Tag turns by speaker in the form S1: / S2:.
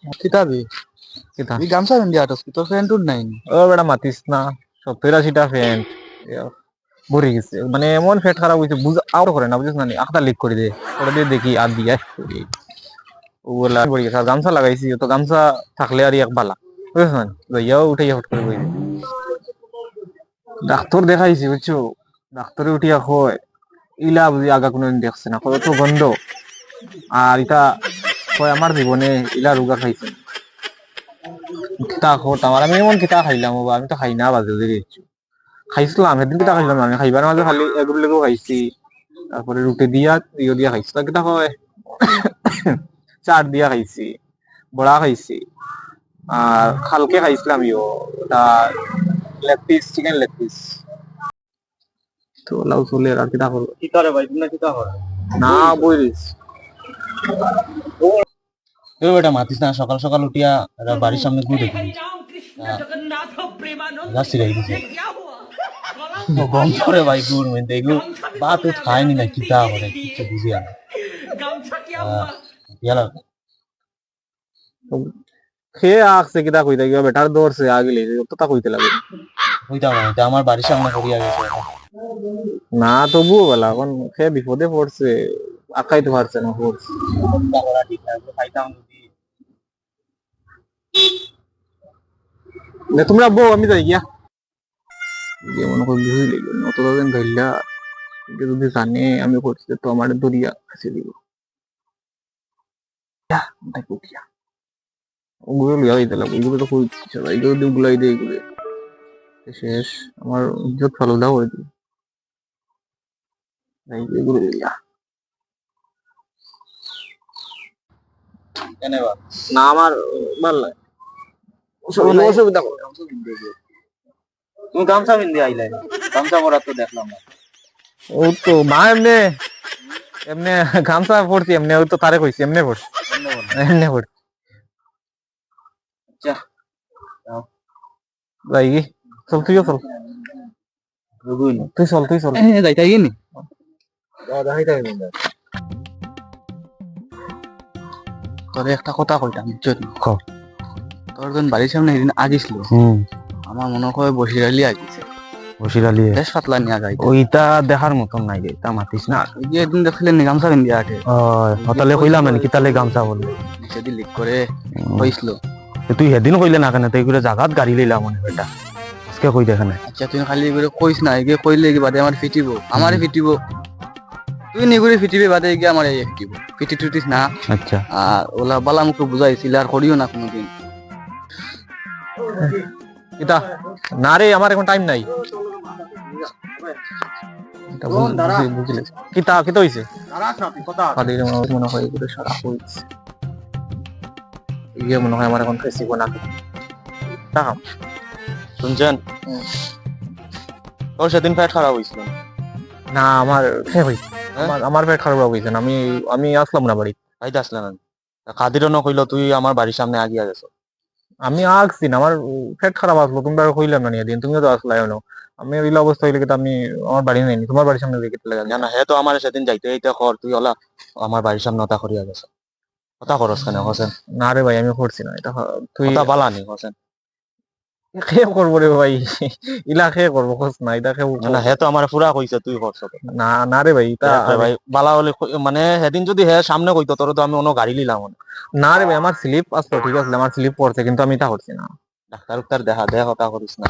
S1: কিতাবি
S2: কিতা
S1: এই গামছা পিন্ধি আটস কি তোর ফ্রেন্ড টুর নাই
S2: ও বেটা মাতিস না 70-80টা ফ্যান্ট ভরে গেছে মানে এমন ফেট খারাপ হয়েছে বুঝা আউট করে না বুঝছিস না আখটা লিক করে দে ওটা দিয়ে দেখি আর দিয়া করি ওগুলা পড়ে গেছে আর গামছা লাগাইছি তো গামছা থাকলে আর এক বালা বুঝছিস না লইয়াও উঠে হট করে বই ডাক্তার দেখাইছি বুঝছো ডাক্তারে উঠিয়া কয় ইলা বুঝি আগা কোনোদিন দেখছে না কত গন্ধ আর ইটা কয় আমার জীবনে ইলা রোগা খাইছে কিতা খোট আমার আমি এমন কিতা খাইলাম বাবা আমি তো খাই না বাজে বুঝে গেছি খাইছিলাম সেদিন কিতা খাইলাম আমি খাইবার মাঝে খালি এগুলো লেগেও খাইছি তারপরে রুটি দিয়া ইয়ে দিয়া খাইছি তা কিতা হয় চাট দিয়া খাইছি বড়া খাইছি আর খালকে খাইছিলাম ইয়ো ওটা leg piece chicken leg piece তো লাউ চলে আর কিতা করবো
S1: কি করে ভাই তুমি কিতা করে
S2: না বইরিস
S1: তুই বেটা মাতিস না সকাল সকাল উঠিয়া বাড়ির সামনে ঘুরে যাচ্ছি রে দিছে গম করে ভাই গুড় মেনতে এগু বাত খায়নি না কিতা করে কিছু বুঝি না ইয়ালা
S2: খেয়ে আসছে কিতা কইতা গিয়া বেটার দৌড়ছে আগিলে তো তা কইতে লাগে
S1: কইতা না এটা আমার বাড়ির সামনে করিয়া গেছে
S2: না তবুও বলা এখন খেয়ে বিপদে পড়ছে আটকাইতে পারছে না পড়ছে
S1: ঠিক না খাইতাম
S2: তোমরা বউ আমি যাই গিয়া যে মনে করি বুঝলি অতটা দিন ধরলা যদি জানে আমি করছি তো আমার দরিয়া আছে দিব ওগুলো লিয়া দিতে লাগবে এগুলো তো খুব ইচ্ছা এগুলো দিয়ে গুলাই দিয়ে এগুলো শেষ আমার ইজ্জত ফালুদা হয়ে দিই এগুলো লিয়া
S1: কেন
S2: না আমার ভাল লাগে অসুবিধা করে
S1: তুমি গামছা পিন্ধে আইলাই গামছা পরা তো দেখলাম না
S2: ও তো মা এমনি এমনি গামছা পড়ছি এমনি ও তো তারে কইছি এমনি পড়ছি এমনি পড়ছি
S1: আচ্ছা
S2: যাই কি চল তুইও চল তুই চল তুই চল
S1: যাইতাই গিনি তোর একটা কথা কইতাম তোর যখন বাড়ির সামনে এদিন আগিছিল আমার মনে হয় বসিরালি আগিছে
S2: বসিরালি
S1: বেশ পাতলা নিয়ে যাই
S2: ওইটা দেখার মতন নাই রে তা মাতিস না
S1: যে একদিন দেখছিলেন গামছা পিন্দি আটে
S2: হতালে কইলাম নাকি তালে গামছা বললে
S1: সেদিন লিক করে হয়েছিল
S2: তুই সেদিন কইলে না কেন তুই করে জাগাত গাড়ি লইলা মনে বেটা আজকে কই দেখে না
S1: আচ্ছা তুই খালি করে কইস না এগে কইলে কি বাদে আমার ফিটিব আমারে ফিটিব তুই নিগুড়ি ফিটিবে বাদে গিয়ে আমার ফিটিব ফিটি টুটিস না
S2: আচ্ছা
S1: আর ওলা বালা মুখে বুঝাইছিল আর করিও না কোনোদিন
S2: এটা না রে আমার এখন টাইম নাই কিতা কিতা হইছে মনে হয় এগুলো সারা হইছে ইয়ে মনে হয় আমার এখন ফেসিব না
S1: শুনছেন তোর সেদিন পেট খারাপ হয়েছিল
S2: না আমার খেয়ে হইছে আমার পেট খারাপ হইছে না আমি আমি আসলাম না বাড়ি
S1: ভাইতে আসলাম না খাদিরও ন কইলো তুই আমার বাড়ির সামনে আগিয়া গেছো
S2: আমি আসছি না আমার পেট খারাপ আসলো তোমরা কইলাম না নিয়ে দিন তুমিও তো আসলাই না আমি এই অবস্থা হইলে কিন্তু আমি আমার বাড়ি নেই তোমার বাড়ির সামনে দিকে লাগে
S1: না হে তো আমার সেদিন যাইতে যাইতে কর তুই ওলা আমার বাড়ির সামনে ওটা করিয়া গেছো কথা করস কেন হোসেন
S2: না রে ভাই আমি করছি না এটা তুই
S1: ওটা বালানি হোসেন
S2: খেয়ে করবো রে ভাই ইলা খেয়ে করবো খোঁজ না এটা খেয়ে
S1: না হে তো আমার পুরা কইছে তুই করছ
S2: না না রে ভাই এটা
S1: ভাই বালা হলে মানে সেদিন যদি হে সামনে কইতো তোর তো আমি অন্য গাড়ি নিলাম
S2: না রে ভাই আমার স্লিপ আসলো ঠিক আছে আমার স্লিপ পড়ছে কিন্তু আমি তা করছি না
S1: ডাক্তার দেখা দেখা কথা করিস না